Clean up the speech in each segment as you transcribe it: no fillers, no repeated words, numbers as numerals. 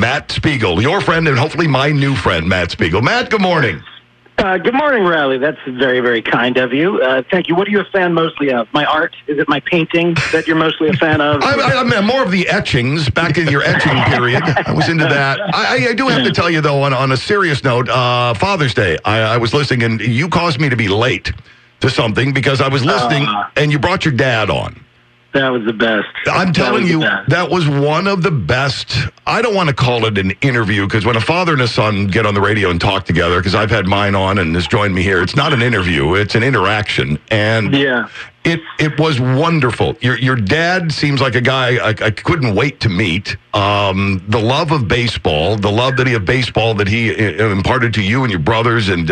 Matt Spiegel, your friend and hopefully my new friend, Matt Spiegel. Matt, good morning. Good morning, Riley. That's very, very kind of you. Thank you. What are you a fan mostly of? My art? Is it my painting that you're mostly a fan of? I'm more of the etchings, back in your etching period. I was into that. I do have to tell you, though, on a serious note, Father's Day, I was listening, and you caused me to be late to something because I was listening, and you brought your dad on. That was the best. I'm telling you, that was one of the best. I don't want to call it an interview because when a father and a son get on the radio and talk together, because I've had mine on and has joined me here, it's not an interview, it's an interaction. And it was wonderful. Your dad seems like a guy I couldn't wait to meet. The love of baseball, the love that he imparted to you and your brothers, and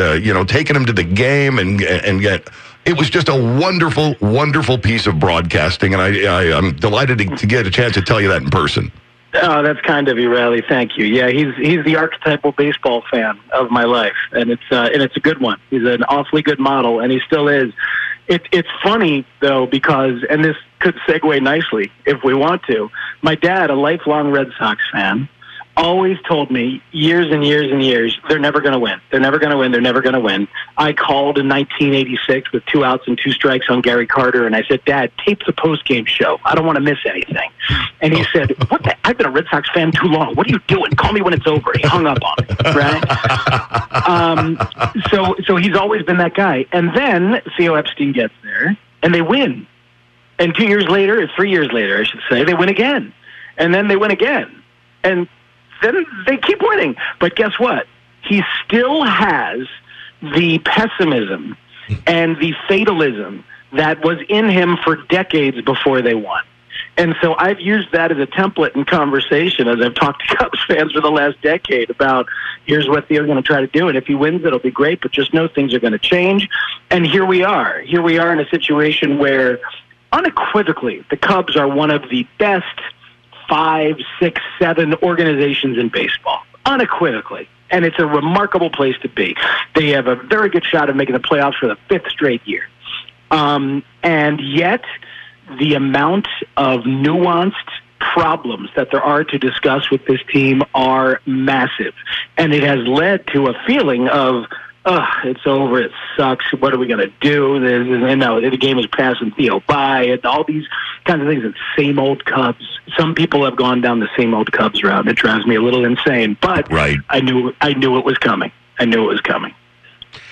taking him to the game and get. It was just a wonderful, wonderful piece of broadcasting, and I'm delighted to get a chance to tell you that in person. Oh, that's kind of you, Riley. Thank you. Yeah, he's the archetypal baseball fan of my life, and it's a good one. He's an awfully good model, and he still is. It's funny though because, and this could segue nicely if we want to. My dad, a lifelong Red Sox fan, always told me years and years and years, they're never going to win. They're never going to win. They're never going to win. I called in 1986 with 2 outs and 2 strikes on Gary Carter, and I said, Dad, tape the postgame show. I don't want to miss anything. And he said, "What the? I've been a Red Sox fan too long. What are you doing? Call me when it's over." He hung up on it, right? So he's always been that guy. And then Theo Epstein gets there, and they win. And 2 years later, or 3 years later, I should say, they win again. And then they win again. And then they keep winning. But guess what? He still has the pessimism and the fatalism that was in him for decades before they won. And so I've used that as a template in conversation as I've talked to Cubs fans for the last decade about here's what Theo's going to try to do. And if he wins, it'll be great, but just know things are going to change. And here we are. Here we are in a situation where unequivocally the Cubs are one of the best 5, 6, 7 organizations in baseball, unequivocally. And it's a remarkable place to be. They have a very good shot of making the playoffs for the 5th straight year. And yet, the amount of nuanced problems that there are to discuss with this team are massive. And it has led to a feeling of, it's over, it sucks, what are we going to do? The game is passing Theo by, and all these kinds of things. It's same old Cubs. Some people have gone down the same old Cubs route. It drives me a little insane, but right. I knew it was coming. I knew it was coming.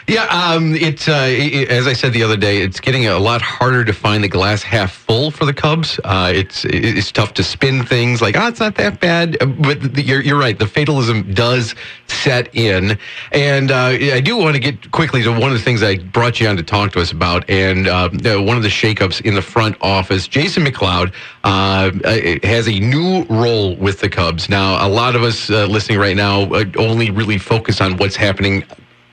Yeah, as I said the other day, it's getting a lot harder to find the glass half full for the Cubs. It's tough to spin things like, it's not that bad. But you're right. The fatalism does set in. And I do want to get quickly to one of the things I brought you on to talk to us about. And one of the shakeups in the front office, Jason McLeod has a new role with the Cubs. Now, a lot of us listening right now only really focus on what's happening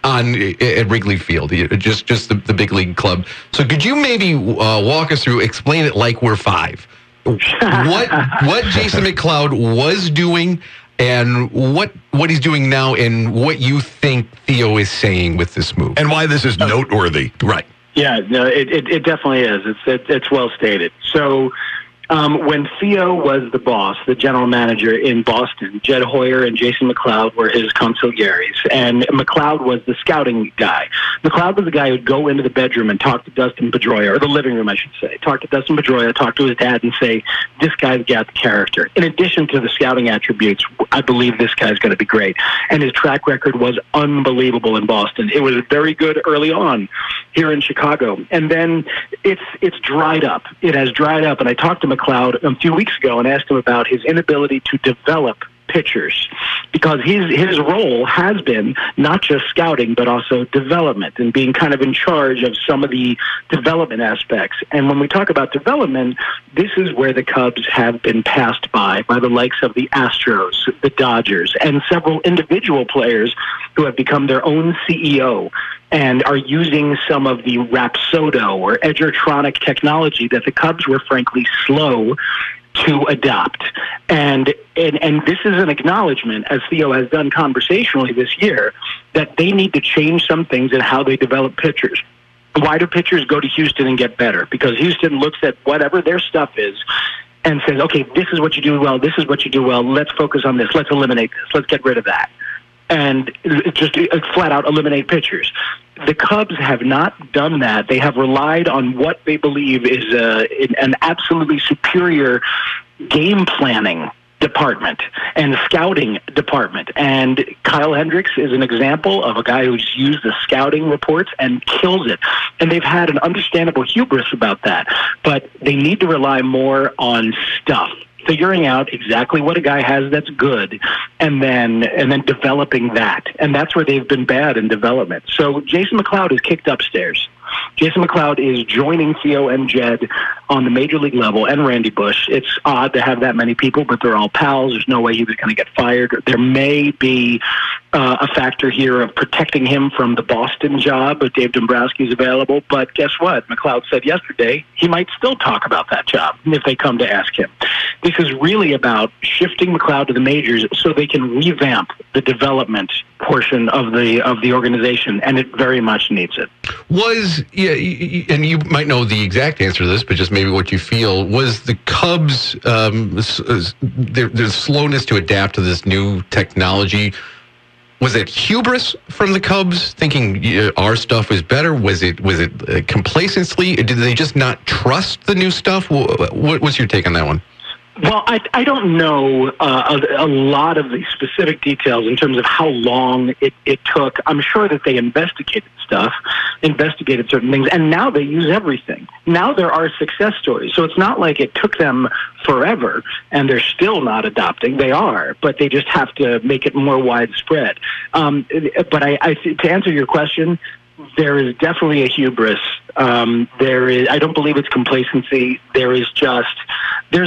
at Wrigley Field, just the big league club. So could you maybe walk us through, explain it like we're 5? What Jason McLeod was doing and what he's doing now and what you think Theo is saying with this move. And why this is noteworthy. Right. Yeah, no, it definitely is. It's well stated. So when Theo was the boss, the general manager in Boston, Jed Hoyer and Jason McLeod were his consiglieres, and McLeod was the scouting guy. McLeod was the guy who'd go into the bedroom and talk to Dustin Pedroia, or the living room, I should say. Talk to Dustin Pedroia, talk to his dad, and say, this guy's got the character. In addition to the scouting attributes, I believe this guy's going to be great. And his track record was unbelievable in Boston. It was very good early on here in Chicago. And then it's dried up. It has dried up, and I talked to McLeod a few weeks ago and asked him about his inability to develop pitchers, because his role has been not just scouting but also development and being kind of in charge of some of the development aspects. And when we talk about development, this is where the Cubs have been passed by the likes of the Astros, the Dodgers, and several individual players who have become their own CEO and are using some of the Rapsodo or Edgertronic technology that the Cubs were frankly slow to adopt. And this is an acknowledgement, as Theo has done conversationally this year, that they need to change some things in how they develop pitchers. Why do pitchers go to Houston and get better? Because Houston looks at whatever their stuff is and says, okay, this is what you do well, this is what you do well, let's focus on this, let's eliminate this, let's get rid of that. And just flat out eliminate pitchers. The Cubs have not done that. They have relied on what they believe is an absolutely superior game planning department and scouting department. And Kyle Hendricks is an example of a guy who's used the scouting reports and kills it. And they've had an understandable hubris about that. But they need to rely more on stuff. Figuring out exactly what a guy has that's good, and then developing that. And that's where they've been bad in development. So Jason McLeod is kicked upstairs. Jason McLeod is joining Theo and Jed on the major league level, and Randy Bush. It's odd to have that many people, but they're all pals. There's no way he was going to get fired. There may be a factor here of protecting him from the Boston job, but Dave Dombrowski's available. But guess what? McLeod said yesterday he might still talk about that job if they come to ask him. This is really about shifting McLeod to the majors so they can revamp the development portion of the organization, and it very much needs it. And you might know the exact answer to this, but just maybe what you feel, was the Cubs, their slowness to adapt to this new technology, was it hubris from the Cubs, thinking our stuff is better? Was it complacency? Did they just not trust the new stuff? What's your take on that one? Well, I don't know a lot of the specific details in terms of how long it took. I'm sure that they investigated certain things, and now they use everything. Now there are success stories. So it's not like it took them forever, and they're still not adopting. They are, but they just have to make it more widespread. But to answer your question, there is definitely a hubris. I don't believe it's complacency. There's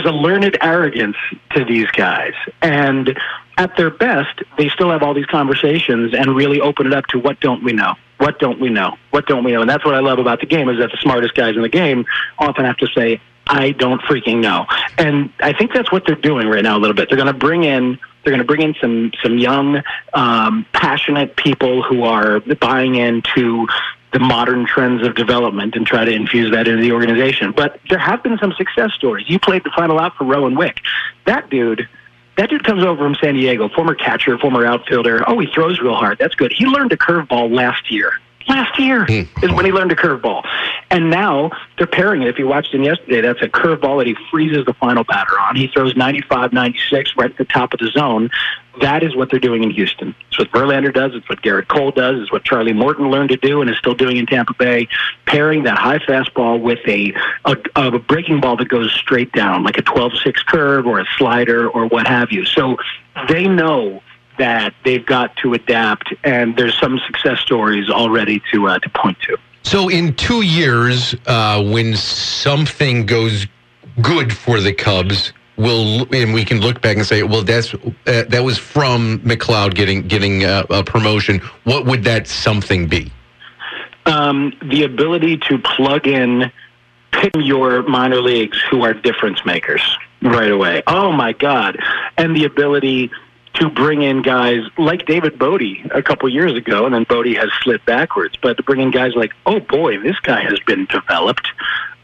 a learned arrogance to these guys. And at their best, they still have all these conversations and really open it up to what don't we know? What don't we know? What don't we know? And that's what I love about the game, is that the smartest guys in the game often have to say, I don't freaking know. And I think that's what they're doing right now a little bit. They're going to bring in some young, passionate people who are buying into the modern trends of development and try to infuse that into the organization. But there have been some success stories. You played the final out for Rowan Wick. That dude comes over from San Diego, former catcher, former outfielder. Oh, he throws real hard. That's good. He learned a curveball last year. Last year is when he learned a curveball. And now they're pairing it. If you watched him yesterday, that's a curveball that he freezes the final batter on. He throws 95, 96 right at the top of the zone. That is what they're doing in Houston. It's what Verlander does. It's what Garrett Cole does. It's what Charlie Morton learned to do and is still doing in Tampa Bay, pairing that high fastball with a breaking ball that goes straight down, like a 12-6 curve or a slider or what have you. So they know that they've got to adapt, and there's some success stories already to point to. So in 2 years, when something goes good for the Cubs, and we can look back and say, well, that was from McLeod getting a promotion. What would that something be? The ability to plug in, pick your minor leagues who are difference makers right away. Oh my God! And the ability to bring in guys like David Bodie a couple years ago, and then Bodie has slid backwards, but to bring in guys like, oh boy, this guy has been developed.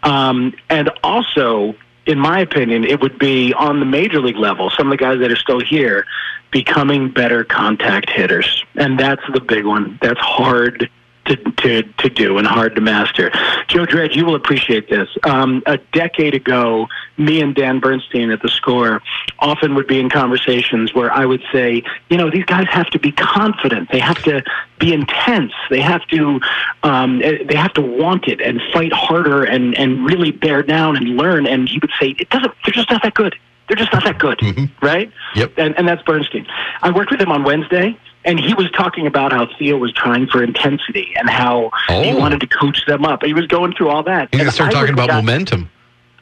And also, in my opinion, it would be on the major league level, some of the guys that are still here becoming better contact hitters. And that's the big one. That's hard to do and hard to master. Joe Dredge, you will appreciate this. A decade ago, me and Dan Bernstein at The Score often would be in conversations where I would say, these guys have to be confident. They have to be intense. They have to want it and fight harder and really bear down and learn. And he would say, they're just not that good. They're just not that good, right? Yep. And that's Bernstein. I worked with him on Wednesday, and he was talking about how Theo was trying for intensity and how he wanted to coach them up. He was going through all that. He's going to start talking about momentum.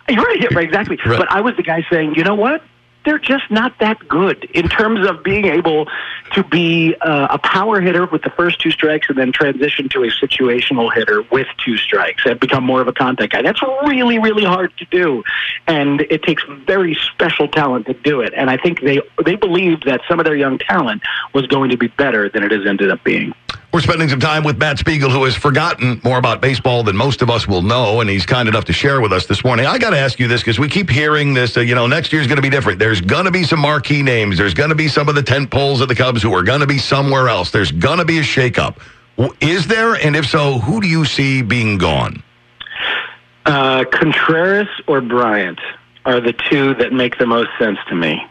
Right, exactly. Right. But I was the guy saying, you know what? They're just not that good in terms of being able to be a power hitter with the first 2 strikes and then transition to a situational hitter with 2 strikes and become more of a contact guy. That's really, really hard to do. And it takes very special talent to do it. And I think they believed that some of their young talent was going to be better than it has ended up being. We're spending some time with Matt Spiegel, who has forgotten more about baseball than most of us will know, and he's kind enough to share with us this morning. I got to ask you this, because we keep hearing this, next year's going to be different. There's going to be some marquee names. There's going to be some of the tent poles of the Cubs who are going to be somewhere else. There's going to be a shakeup. Is there? And if so, who do you see being gone? Contreras or Bryant are the two that make the most sense to me.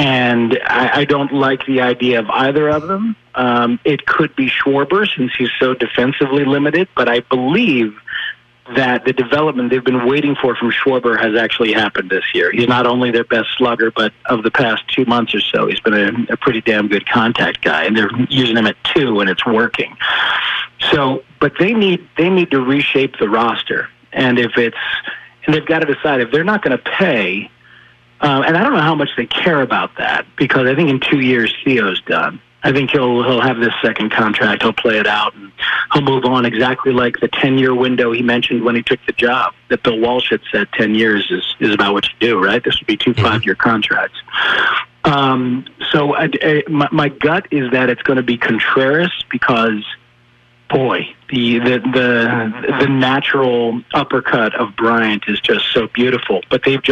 And I don't like the idea of either of them. It could be Schwarber, since he's so defensively limited, but I believe that the development they've been waiting for from Schwarber has actually happened this year. He's not only their best slugger, but of the past 2 months or so, he's been a pretty damn good contact guy, and they're using him at 2, and it's working. So, but they need to reshape the roster, and they've got to decide if they're not going to pay. And I don't know how much they care about that, because I think in 2 years Theo's done. I think he'll have this second contract. He'll play it out, and he'll move on exactly like the 10-year window he mentioned when he took the job. That Bill Walsh had said 10 years is about what you do, right? This would be 2 5-year contracts. So my gut is that it's going to be Contreras, because, boy, the natural uppercut of Bryant is just so beautiful. But they've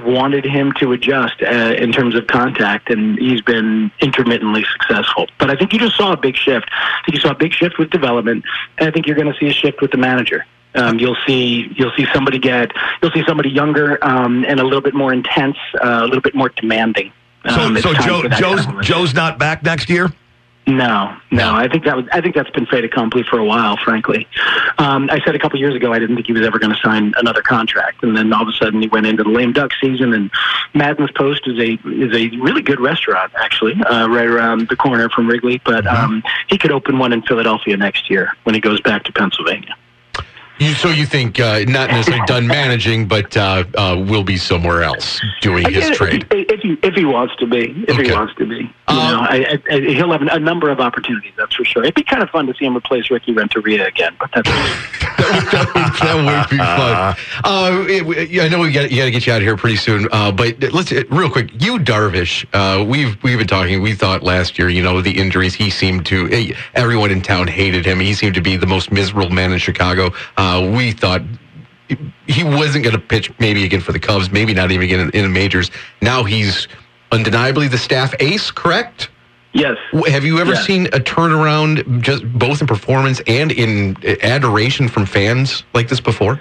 wanted him to adjust in terms of contact, and he's been intermittently successful. But I think you just saw a big shift. I think you saw a big shift with development, and I think you're going to see a shift with the manager. You'll see somebody younger and a little bit more intense, a little bit more demanding. So Joe's not back next year? No. I think that's been fait accompli for a while, frankly. I said a couple years ago I didn't think he was ever going to sign another contract, and then all of a sudden he went into the lame duck season. And Madden's Post is a really good restaurant, actually, right around the corner from Wrigley. But he could open one in Philadelphia next year when he goes back to Pennsylvania. So you think not necessarily done managing, but will be somewhere else doing his trade? If he wants to be. He wants to be. He'll have a number of opportunities, that's for sure. It'd be kind of fun to see him replace Ricky Renteria again, but that's that would be fun. I know we got to get you out of here pretty soon, but let's real quick. You Darvish, we've been talking. We thought last year, the injuries. He seemed to. Everyone in town hated him. He seemed to be the most miserable man in Chicago. We thought he wasn't going to pitch maybe again for the Cubs, maybe not even again in the majors. Now he's undeniably the staff ace, correct? Yes. Have you ever seen a turnaround, just both in performance and in adoration from fans like this before?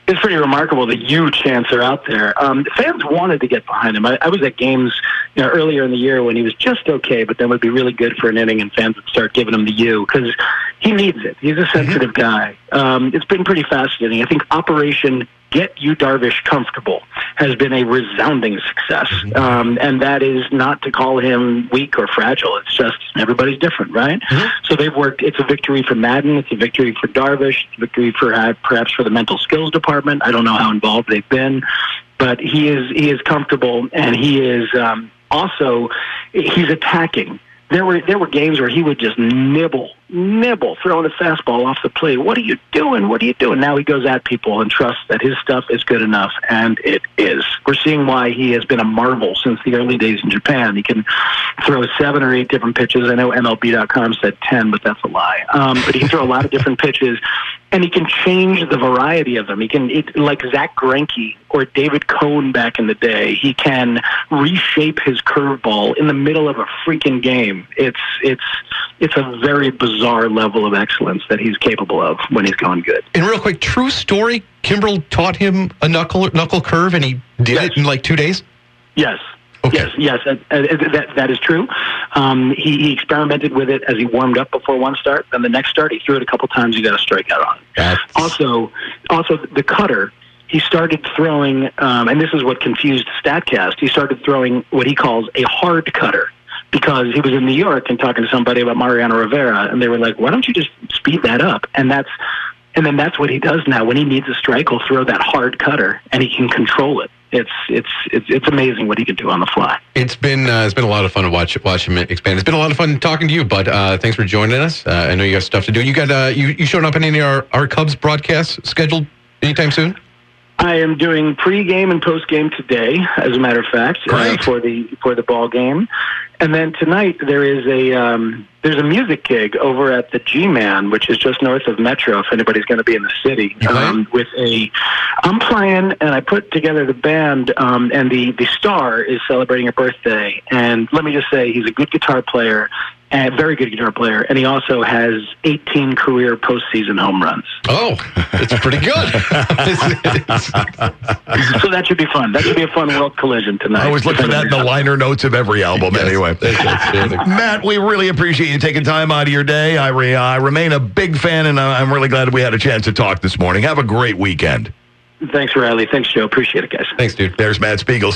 It's pretty remarkable the huge chants are out there. The fans wanted to get behind him. I was at games earlier in the year when he was just okay, but then would be really good for an inning, and fans would start giving him the U, because he needs it. He's a sensitive guy. It's been pretty fascinating. I think Operation Get You Darvish Comfortable has been a resounding success. And that is not to call him weak or fragile. It's just everybody's different, right? So they've worked. It's a victory for Madden. It's a victory for Darvish. It's a victory for perhaps for the mental skills department. I don't know how involved they've been, but he is comfortable, and he is also he's attacking. There were games where he would just nibble, throwing a fastball off the plate. What are you doing? Now he goes at people and trusts that his stuff is good enough, and it is. We're seeing why he has been a marvel since the early days in Japan. He can throw 7 or 8 different pitches. I know MLB.com said 10, but that's a lie. But he can throw a lot of different pitches, and he can change the variety of them. He can, like Zach Greinke or David Cohn back in the day, he can reshape his curveball in the middle of a freaking game. It's a very bizarre level of excellence that he's capable of when he's going good. And real quick, true story, Kimbrel taught him a knuckle curve, and he did it in like 2 days? Yes. Okay. Yes, that is true. He experimented with it as he warmed up before one start. Then the next start, he threw it a couple times. He got a strikeout on it. Also, the cutter, he started throwing, and this is what confused StatCast, he started throwing what he calls a hard cutter, because he was in New York and talking to somebody about Mariano Rivera, and they were like, why don't you just speed that up? And then that's what he does now. When he needs a strike, he'll throw that hard cutter, and he can control it. It's amazing what he can do on the fly. It's been a lot of fun to watch him expand. It's been a lot of fun talking to you, but thanks for joining us. I know you got stuff to do. You got you showing up in any of our Cubs broadcasts scheduled anytime soon? I am doing pre-game and post-game today, as a matter of fact, for the ball game. And then tonight there's a music gig over at the G-Man, which is just north of Metro. If anybody's going to be in the city, I'm playing, and I put together the band, and the star is celebrating a birthday. And let me just say, he's a good guitar player, a very good guitar player, and he also has 18 career postseason home runs. Oh, it's pretty good. So that should be fun. That should be a fun world collision tonight. I always look for that in the liner notes of every album. Yes, anyway, Matt, we really appreciate you taking time out of your day. I remain a big fan, and I'm really glad we had a chance to talk this morning. Have a great weekend. Thanks, Riley. Thanks, Joe. Appreciate it, guys. Thanks, dude. There's Matt Spiegel.